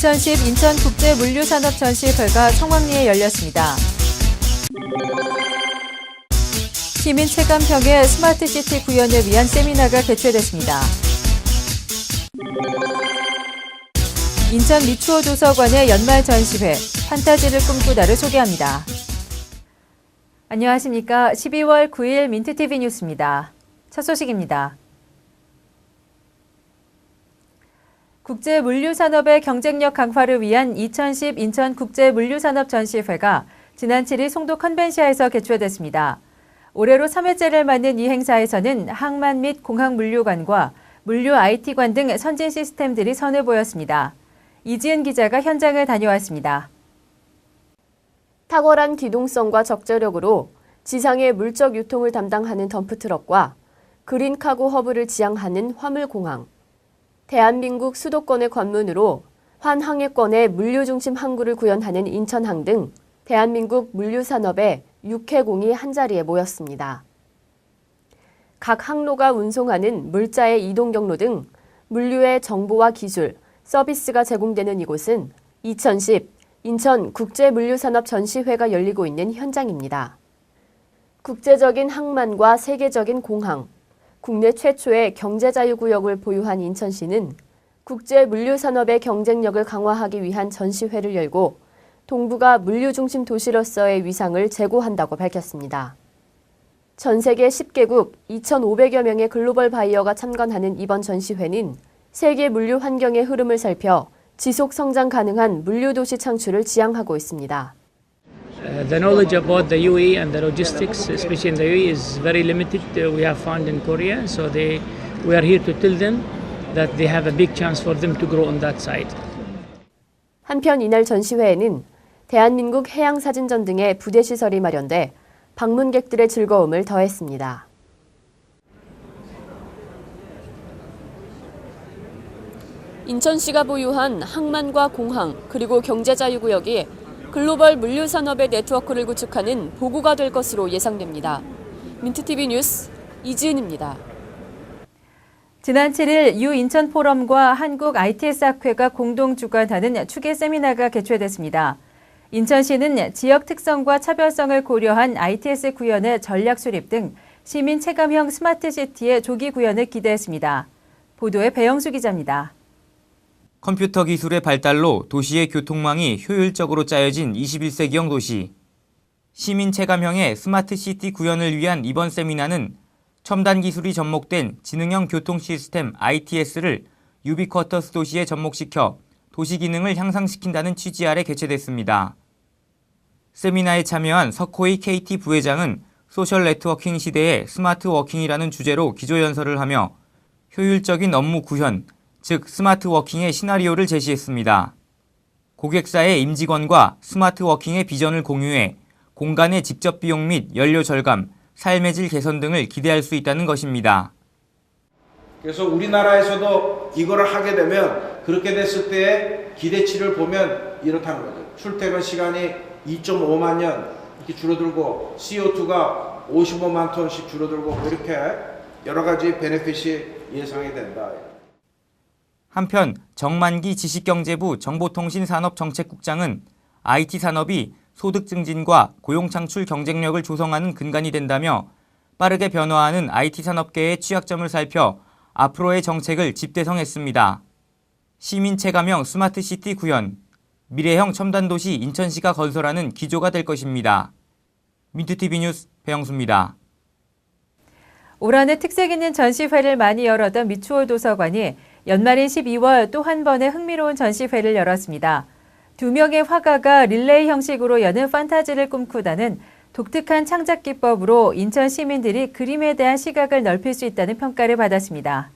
2010 인천국제물류산업전시회가 청왕리에 열렸습니다. 시민 체감형의 스마트시티 구현을 위한 세미나가 개최됐습니다. 인천 미추홀 도서관의 연말 전시회, 판타지를 꿈꾸다를 소개합니다. 안녕하십니까. 12월 9일 민트TV 뉴스입니다. 첫 소식입니다. 국제물류산업의 경쟁력 강화를 위한 2010 인천국제물류산업전시회가 지난 7일 송도 컨벤시아에서 개최됐습니다. 올해로 3회째를 맞는 이 행사에서는 항만 및 공항물류관과 물류 IT관 등 선진 시스템들이 선을 보였습니다. 이지은 기자가 현장을 다녀왔습니다. 탁월한 기동성과 적재력으로 지상의 물적 유통을 담당하는 덤프트럭과 그린 카고 허브를 지향하는 화물공항, 대한민국 수도권의 관문으로 환항해권의 물류중심 항구를 구현하는 인천항 등 대한민국 물류산업의 육해공이 한자리에 모였습니다. 각 항로가 운송하는 물자의 이동 경로 등 물류의 정보와 기술, 서비스가 제공되는 이곳은 2010 인천국제물류산업전시회가 열리고 있는 현장입니다. 국제적인 항만과 세계적인 공항, 국내 최초의 경제자유구역을 보유한 인천시는 국제물류산업의 경쟁력을 강화하기 위한 전시회를 열고 동부가 물류중심 도시로서의 위상을 제고한다고 밝혔습니다. 전 세계 10개국 2,500여 명의 글로벌 바이어가 참관하는 이번 전시회는 세계 물류 환경의 흐름을 살펴 지속 성장 가능한 물류도시 창출을 지향하고 있습니다. The knowledge about the UAE and the logistics, especially in the UAE, is very limited. We have found in Korea, so we are here to tell them that they have a big chance for them to grow on that side. 한편 이날 전시회에는 대한민국 해양사진전 등의 부대 시설이 마련돼 방문객들의 즐거움을 더했습니다. 인천시가 보유한 항만과 공항 그리고 경제자유구역이 글로벌 물류산업의 네트워크를 구축하는 보고가 될 것으로 예상됩니다. 민트TV 뉴스 이지은입니다. 지난 7일 유인천포럼과 한국 ITS학회가 공동 주관하는 추계 세미나가 개최됐습니다. 인천시는 지역 특성과 차별성을 고려한 ITS 구현의 전략 수립 등 시민 체감형 스마트시티의 조기 구현을 기대했습니다. 보도에 배영수 기자입니다. 컴퓨터 기술의 발달로 도시의 교통망이 효율적으로 짜여진 21세기형 도시. 시민 체감형의 스마트시티 구현을 위한 이번 세미나는 첨단 기술이 접목된 지능형 교통 시스템 ITS를 유비쿼터스 도시에 접목시켜 도시 기능을 향상시킨다는 취지 아래 개최됐습니다. 세미나에 참여한 석호의 KT 부회장은 소셜 네트워킹 시대의 스마트 워킹이라는 주제로 기조연설을 하며 효율적인 업무 구현, 즉 스마트 워킹의 시나리오를 제시했습니다. 고객사의 임직원과 스마트 워킹의 비전을 공유해 공간의 직접 비용 및 연료 절감, 삶의 질 개선 등을 기대할 수 있다는 것입니다. 그래서 우리나라에서도 이거를 하게 되면 그렇게 됐을 때 기대치를 보면 이렇다는 거죠. 출퇴근 시간이 2.5만 년 이렇게 줄어들고 CO2가 55만 톤씩 줄어들고 이렇게 여러 가지 베네핏이 예상이 된다. 한편 정만기 지식경제부 정보통신산업정책국장은 IT 산업이 소득 증진과 고용 창출 경쟁력을 조성하는 근간이 된다며 빠르게 변화하는 IT 산업계의 취약점을 살펴 앞으로의 정책을 집대성했습니다. 시민 체감형 스마트시티 구현, 미래형 첨단도시 인천시가 건설하는 기조가 될 것입니다. 민트TV 뉴스 배영수입니다. 올 한해 특색 있는 전시회를 많이 열었던 미추홀 도서관이 연말인 12월 또 한 번의 흥미로운 전시회를 열었습니다. 2명의 화가가 릴레이 형식으로 여는 판타지를 꿈꾸다는 독특한 창작 기법으로 인천 시민들이 그림에 대한 시각을 넓힐 수 있다는 평가를 받았습니다.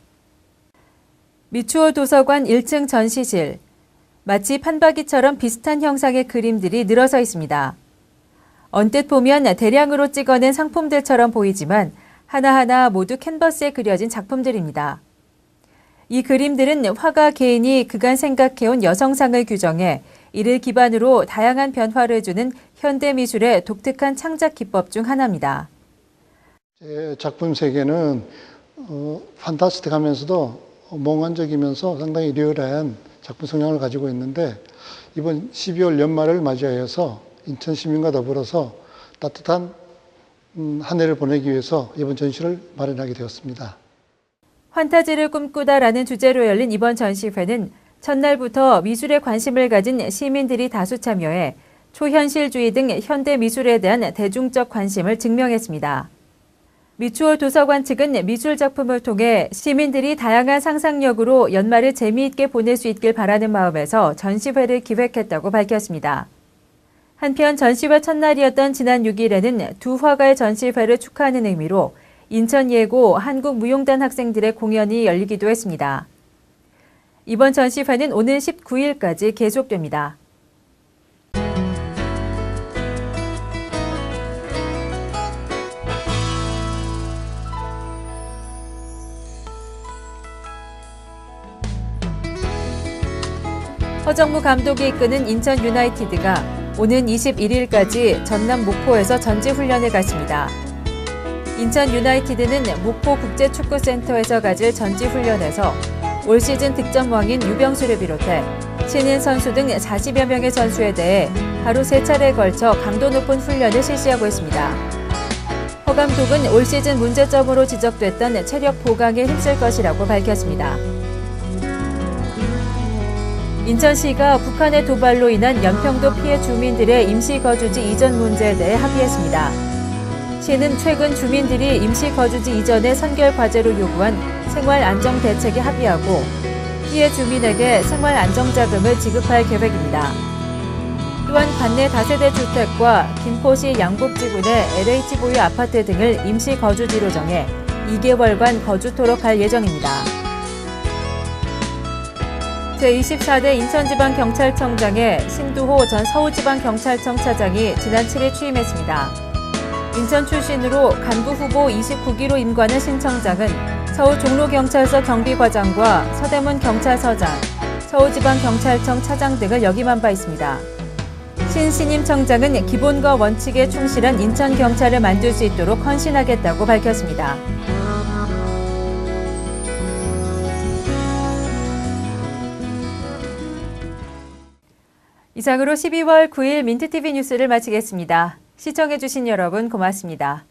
미추홀 도서관 1층 전시실. 마치 판박이처럼 비슷한 형상의 그림들이 늘어서 있습니다. 언뜻 보면 대량으로 찍어낸 상품들처럼 보이지만 하나하나 모두 캔버스에 그려진 작품들입니다. 이 그림들은 화가 개인이 그간 생각해온 여성상을 규정해 이를 기반으로 다양한 변화를 주는 현대미술의 독특한 창작 기법 중 하나입니다. 제 작품 세계는 판타스틱하면서도 몽환적이면서 상당히 리얼한 작품 성향을 가지고 있는데 이번 12월 연말을 맞이하여서 인천 시민과 더불어서 따뜻한 한 해를 보내기 위해서 이번 전시를 마련하게 되었습니다. 환타지를 꿈꾸다라는 주제로 열린 이번 전시회는 첫날부터 미술에 관심을 가진 시민들이 다수 참여해 초현실주의 등 현대 미술에 대한 대중적 관심을 증명했습니다. 미추홀 도서관 측은 미술 작품을 통해 시민들이 다양한 상상력으로 연말을 재미있게 보낼 수 있길 바라는 마음에서 전시회를 기획했다고 밝혔습니다. 한편 전시회 첫날이었던 지난 6일에는 두 화가의 전시회를 축하하는 의미로 인천예고 한국무용단 학생들의 공연이 열리기도 했습니다. 이번 전시회는 오늘 19일까지 계속됩니다. 허정무 감독이 이끄는 인천 유나이티드가 오는 21일까지 전남 목포에서 전지훈련을 갖습니다. 인천 유나이티드는 목포 국제축구센터에서 가질 전지훈련에서 올 시즌 득점왕인 유병수를 비롯해 신인 선수 등 40여 명의 선수에 대해 하루 3차례에 걸쳐 강도 높은 훈련을 실시하고 있습니다. 허 감독은 올 시즌 문제점으로 지적됐던 체력 보강에 힘쓸 것이라고 밝혔습니다. 인천시가 북한의 도발로 인한 연평도 피해 주민들의 임시거주지 이전 문제에 대해 합의했습니다. 시는 최근 주민들이 임시거주지 이전의 선결 과제로 요구한 생활안정대책에 합의하고 피해 주민에게 생활안정자금을 지급할 계획입니다. 또한 관내 다세대 주택과 김포시 양복지군의 LH 보유 아파트 등을 임시거주지로 정해 2개월간 거주토록 할 예정입니다. 제24대 인천지방경찰청장에 신두호 전 서울지방경찰청 차장이 지난 7일 취임했습니다. 인천 출신으로 간부 후보 29기로 임관한 신청장은 서울 종로경찰서 경비과장과 서대문 경찰서장, 서울지방경찰청 차장 등을 역임한 바 있습니다. 신임 청장은 기본과 원칙에 충실한 인천경찰을 만들 수 있도록 헌신하겠다고 밝혔습니다. 이상으로 12월 9일 민트TV 뉴스를 마치겠습니다. 시청해주신 여러분 고맙습니다.